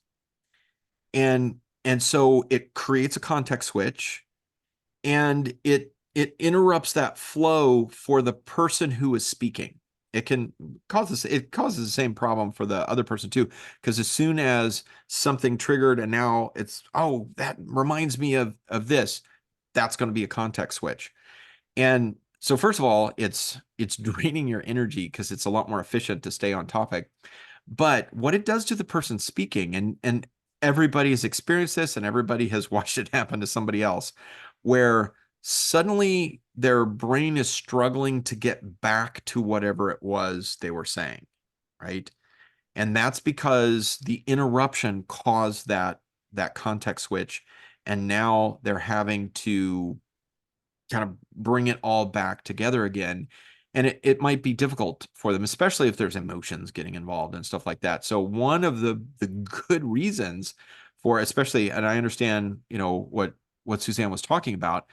and so it creates a context switch, and it interrupts that flow for the person who is speaking. It causes the same problem for the other person too, because as soon as something triggered, and now it's, oh, that reminds me of this, that's going to be a context switch. And so first of all, it's draining your energy, because it's a lot more efficient to stay on topic. But what it does to the person speaking, and everybody has experienced this, and everybody has watched it happen to somebody else, where suddenly their brain is struggling to get back to whatever it was they were saying, right? And that's because the interruption caused that context switch, and now they're having to kind of bring it all back together again. And it might be difficult for them, especially if there's emotions getting involved and stuff like that. So one of the good reasons for, especially, and I understand, what Suzanne was talking about.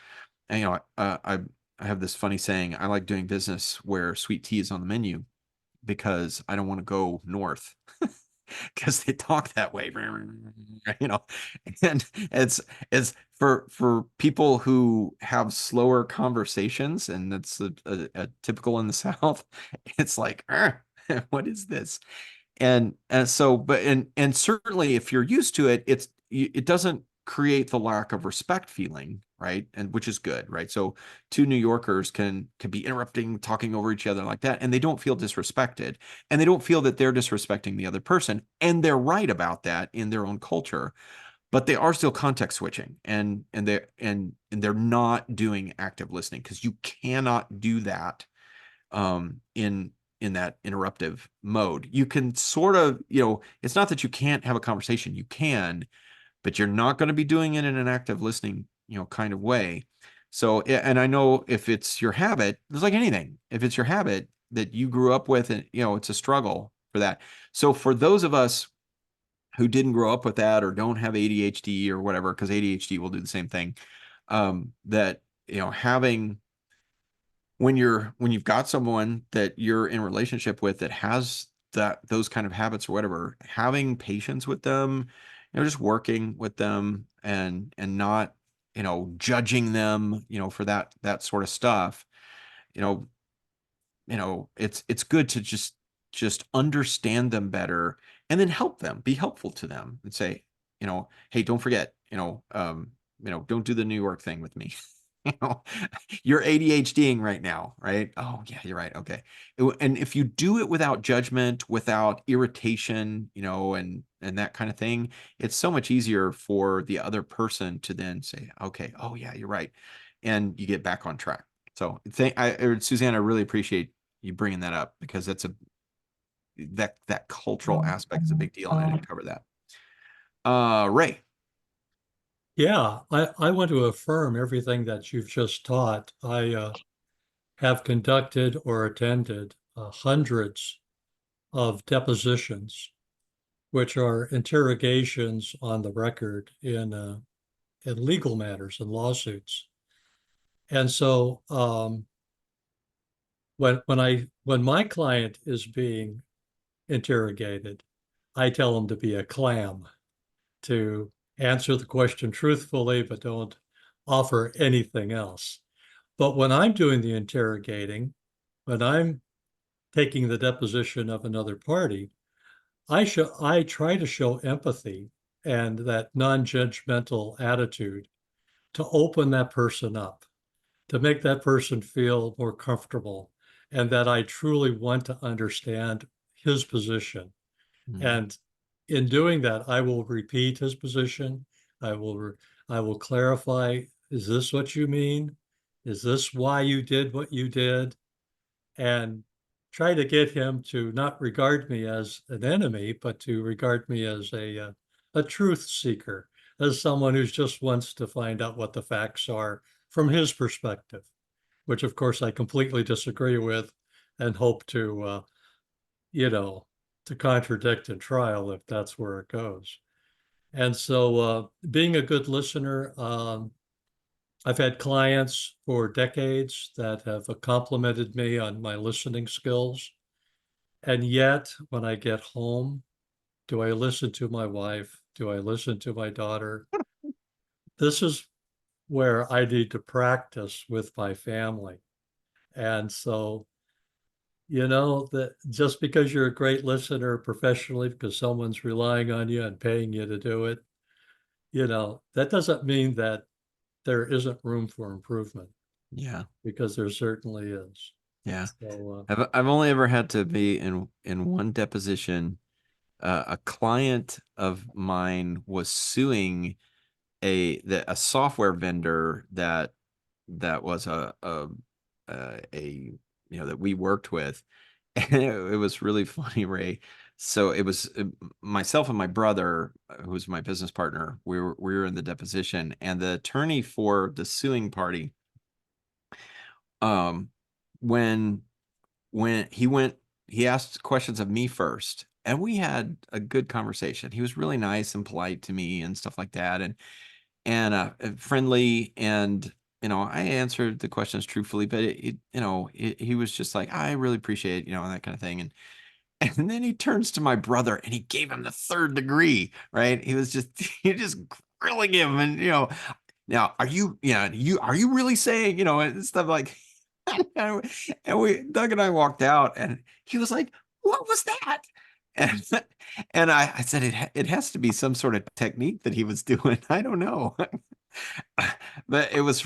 And, I have this funny saying: I like doing business where sweet tea is on the menu, because I don't want to go north, because they talk that way, and it's for people who have slower conversations, and that's a typical in the South. It's like, what is this? And so, but and certainly if you're used to it, it doesn't create the lack of respect feeling, right? And which is good, right? So two New Yorkers can be interrupting, talking over each other like that, and they don't feel disrespected, and they don't feel that they're disrespecting the other person, and they're right about that in their own culture. But they are still context switching, and they're not doing active listening, because you cannot do that in that interruptive mode. You can sort of, it's not that you can't have a conversation, you can, but you're not going to be doing it in an active listening, kind of way. So, and I know if it's your habit, it's like anything. If it's your habit that you grew up with, and it's a struggle for that. So for those of us who didn't grow up with that, or don't have ADHD or whatever, because ADHD will do the same thing, that, having, when you've got someone that you're in a relationship with that has those kind of habits or whatever, having patience with them, just working with them, and not, judging them, for that sort of stuff. you know it's good to just understand them better, and then help them, be helpful to them, and say, hey, don't forget, don't do the New York thing with me. you know you're ADHDing right now, right? Oh yeah, you're right. Okay. And if you do it without judgment, without irritation, and that kind of thing, it's so much easier for the other person to then say, okay, oh yeah, you're right, and you get back on track. So Suzanne, I really appreciate you bringing that up, because that cultural aspect is a big deal, and I didn't cover that. Ray.
Yeah, I want to affirm everything that you've just taught. I have conducted or attended hundreds of depositions, which are interrogations on the record in legal matters and lawsuits. And so when my client is being interrogated, I tell him to be a clam. to answer the question truthfully, but don't offer anything else. But when I'm doing the interrogating, when I'm taking the deposition of another party, I try to show empathy and that non-judgmental attitude to open that person up, to make that person feel more comfortable, and that I truly want to understand his position.
Mhm.
And in doing that, I will repeat his position. I will I will clarify, is this what you mean? Is this why you did what you did? And try to get him to not regard me as an enemy, but to regard me as a truth seeker, as someone who just wants to find out what the facts are from his perspective, which of course I completely disagree with and hope to, you know, to contradict in trial if that's where it goes. And so being a good listener, I've had clients for decades that have complimented me on my listening skills. And yet, when I get home, do I listen to my wife? Do I listen to my daughter? This is where I need to practice with my family. And so, that just because you're a great listener professionally, because someone's relying on you and paying you to do it, that doesn't mean that there isn't room for improvement,
Yeah.
because there certainly is.
Yeah.
So,
I've only ever had to be in one deposition. A client of mine was suing a software vendor that was a that we worked with, and it was really funny, Ray. So it was myself and my brother, who was my business partner. We were in the deposition, and the attorney for the suing party, um, when he asked questions of me first, and we had a good conversation. He was really nice and polite to me and stuff like that, and friendly, and I answered the questions truthfully, but he was just like, I really appreciate and that kind of thing, and then he turns to my brother and he gave him the third degree, right? He was just he just grilling him, and now are you really saying and stuff like and Doug and I walked out, and he was like, what was that? And I said it has to be some sort of technique that he was doing. I don't know. But it was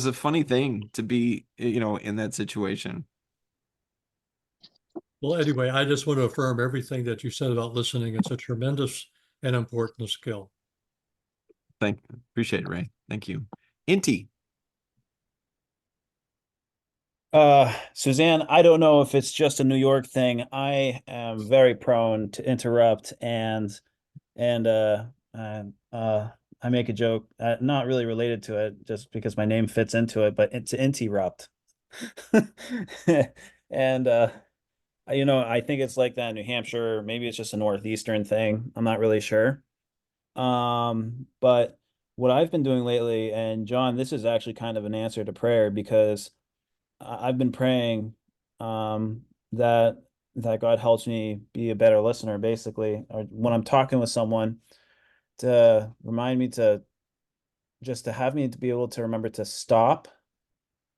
a funny thing to be, in that situation.
well, anyway, I just want to affirm everything that you said about listening. It's a tremendous and important skill.
Appreciate it, Ray. Thank you. Inti.
Suzanne, I don't know if it's just a New York thing. I am very prone to interrupt and I make a joke, not really related to it, just because my name fits into it, but it's interrupt. And I think it's like that in New Hampshire. Maybe it's just a Northeastern thing. I'm not really sure. But what I've been doing lately, and John, this is actually kind of an answer to prayer, because I've been praying that God helps me be a better listener, basically, or when I'm talking with someone, to remind me to have me to be able to remember to stop.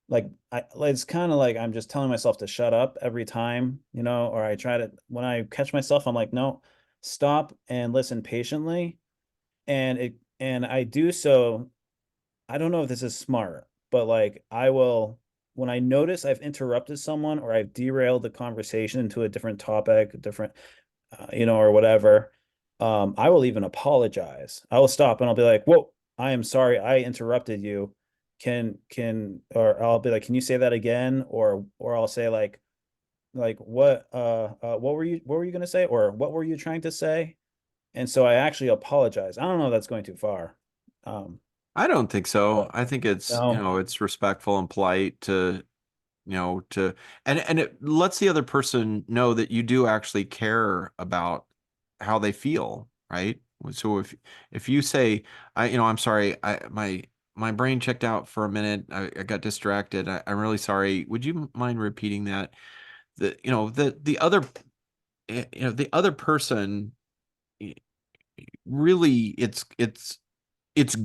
Like it's kind of like I'm just telling myself to shut up every time, or I try to, when I catch myself, I'm like, no, stop and listen patiently. And I do so. I don't know if this is smart, but like I will, when I notice I've interrupted someone or I've derailed the conversation into a different topic, different, or whatever, I will even apologize. I will stop and I'll be like, "Whoa, I am sorry, I interrupted you. Or I'll be like, can you say that again?" Or I'll say what were you gonna say? Or what were you trying to say? And so I actually apologize. I don't know if that's going too far. Um,
I don't think so.
but
I think it's,
no.
it's respectful and polite to, to, and it lets the other person know that you do actually care about how they feel, right? So if you say, I'm sorry, my brain checked out for a minute. I got distracted. I'm really sorry. Would you mind repeating that? The other, the other person really it's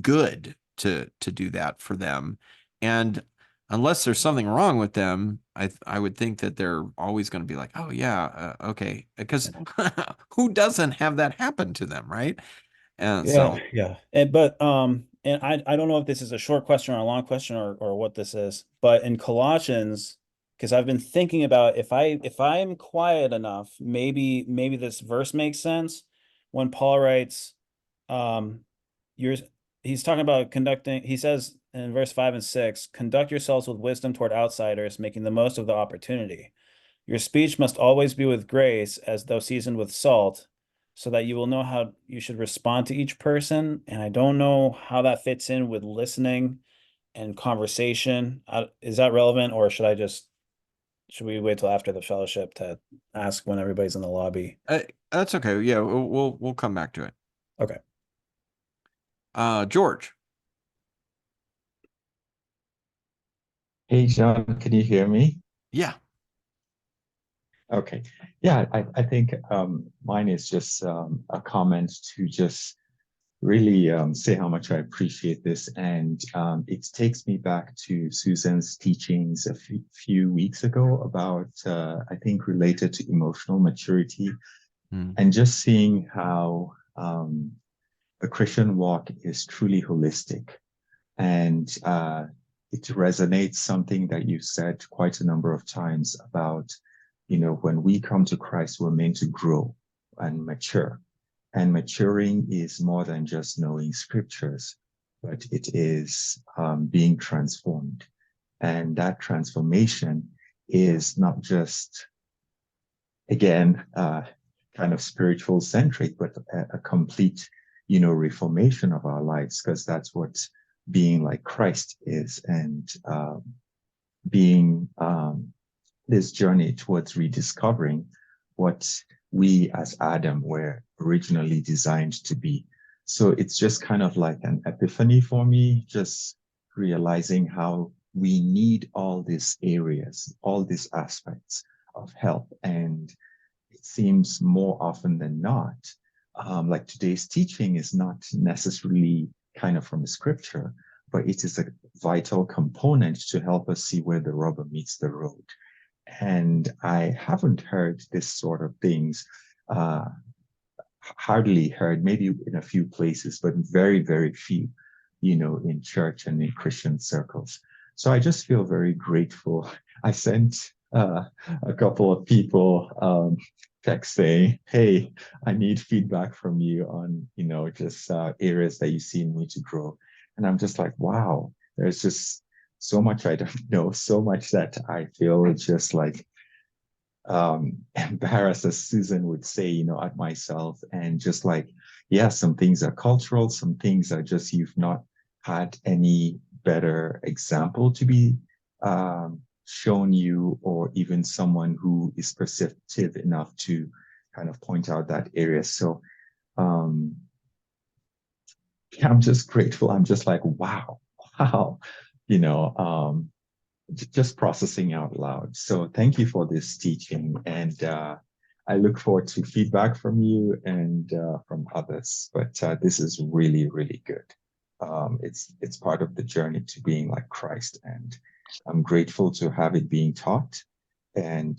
good to do that for them. And unless there's something wrong with them, I would think that they're always going to be like, oh yeah, okay, because who doesn't have that happen to them, right? And
Yeah,
so
yeah. And I don't know if this is a short question or a long question or what this is, but in Colossians, because I've been thinking about if I'm quiet enough, maybe this verse makes sense when Paul writes, um, you're he's talking about conducting, he says in verse 5 and 6, conduct yourselves with wisdom toward outsiders, making the most of the opportunity. Your speech must always be with grace, as though seasoned with salt, so that you will know how you should respond to each person. And I don't know how that fits in with listening and conversation. Is that relevant, or should we wait till after the fellowship to ask when everybody's in the lobby?
that's okay. Yeah, we'll come back to it.
Okay.
George.
Hey, John, can you hear me?
Yeah.
Okay. Yeah, I think mine is just a comment to just really say how much I appreciate this. And it takes me back to Susan's teachings a few weeks ago about, I think, related to emotional maturity and just seeing how a Christian walk is truly holistic. And it resonates something that you said quite a number of times about, when we come to Christ, we're meant to grow and mature. And maturing is more than just knowing scriptures, but it is being transformed. And that transformation is not just, again, kind of spiritual centric, but a complete, reformation of our lives, because that's what being like Christ is, and being this journey towards rediscovering what we as Adam were originally designed to be. So it's just kind of like an epiphany for me, just realizing how we need all these areas, all these aspects of health. And it seems more often than not, like today's teaching is not necessarily kind of from the scripture, but it is a vital component to help us see where the rubber meets the road. And I haven't heard this sort of things, uh, hardly heard, maybe in a few places, but very, very few, in church and in Christian circles. So I just feel very grateful. I sent a couple of people text saying, hey, I need feedback from you on, just areas that you see in me to grow. And I'm just like, wow, there's just so much I don't know, so much that I feel it's just like embarrassed, as Susan would say, at myself. And just like, yeah, some things are cultural, some things are just you've not had any better example to be shown you, or even someone who is perceptive enough to kind of point out that area. So yeah, I'm just grateful. I'm just like, wow, you know, just processing out loud. So thank you for this teaching, and I look forward to feedback from you and from others. But this is really, really good. It's part of the journey to being like Christ, and I'm grateful to have it being taught and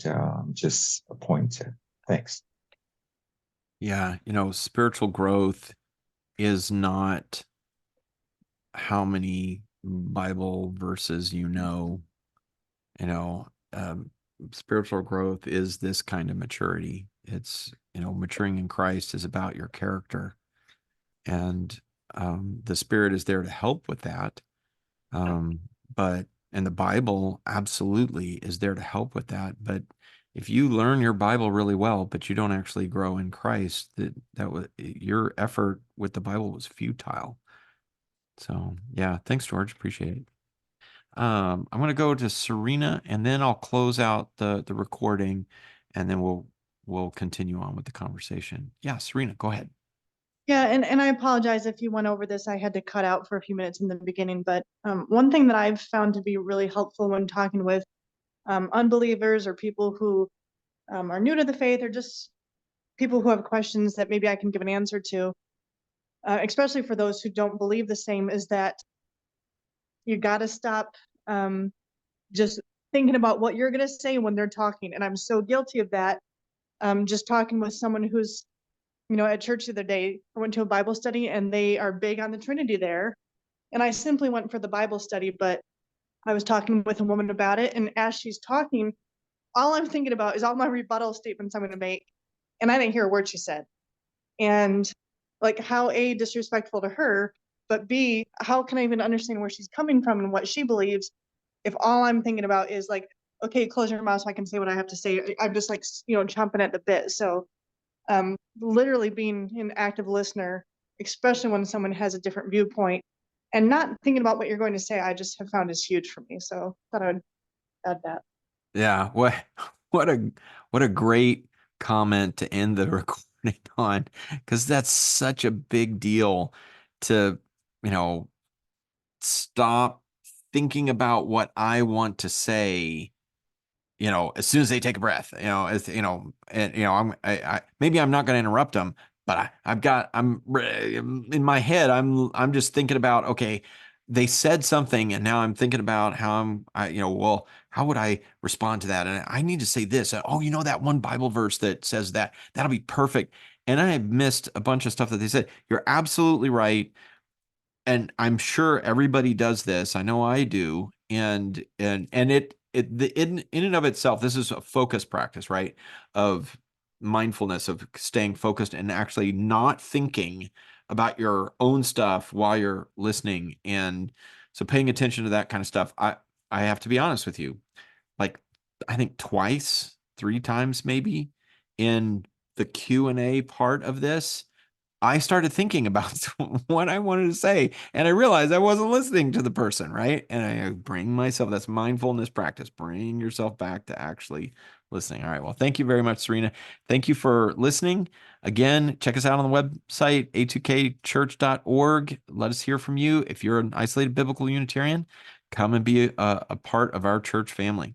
just appointed. Thanks.
Yeah, spiritual growth is not how many Bible verses you know, spiritual growth is this kind of maturity. It's, maturing in Christ is about your character. And the Spirit is there to help with that. But and the Bible absolutely is there to help with that. But if you learn your Bible really well, but you don't actually grow in Christ, that was your effort with the Bible was futile. So yeah, thanks, George. Appreciate it. I'm going to go to Serena, and then I'll close out the recording, and then we'll continue on with the conversation. Yeah, Serena, go ahead.
Yeah, and I apologize if you went over this. I had to cut out for a few minutes in the beginning, but one thing that I've found to be really helpful when talking with unbelievers or people who are new to the faith, or just people who have questions that maybe I can give an answer to, especially for those who don't believe the same, is that you got to stop just thinking about what you're going to say when they're talking. And I'm so guilty of that. Just talking with someone who's, at church the other day, I went to a Bible study and they are big on the Trinity there. And I simply went for the Bible study, but I was talking with a woman about it. And as she's talking, all I'm thinking about is all my rebuttal statements I'm going to make. And I didn't hear a word she said. And like, how A, disrespectful to her, but B, how can I even understand where she's coming from and what she believes if all I'm thinking about is like, okay, close your mouth so I can say what I have to say. I'm just like, chomping at the bit. So literally being an active listener, especially when someone has a different viewpoint and not thinking about what you're going to say, I just have found is huge for me. So thought I would add that.
Yeah, what a great comment to end the recording on, because that's such a big deal to, stop thinking about what I want to say, as soon as they take a breath, and maybe I'm not going to interrupt them, but I'm in my head, I'm just thinking about, okay, they said something and now I'm thinking about how well, how would I respond to that? And I need to say this. Oh, that one Bible verse that says that, that'll be perfect. And I have missed a bunch of stuff that they said. You're absolutely right. And I'm sure everybody does this. I know I do. And in and of itself, this is a focus practice, right? Of mindfulness, of staying focused and actually not thinking about your own stuff while you're listening. And so paying attention to that kind of stuff. I have to be honest with you. Like, I think twice, three times maybe in the Q&A part of this, I started thinking about what I wanted to say, and I realized I wasn't listening to the person, right? And I bring myself, that's mindfulness practice, bring yourself back to actually listening. All right. Well, thank you very much, Serena. Thank you for listening. Again, check us out on the website, a2kchurch.org. Let us hear from you. If you're an isolated biblical Unitarian, come and be a part of our church family.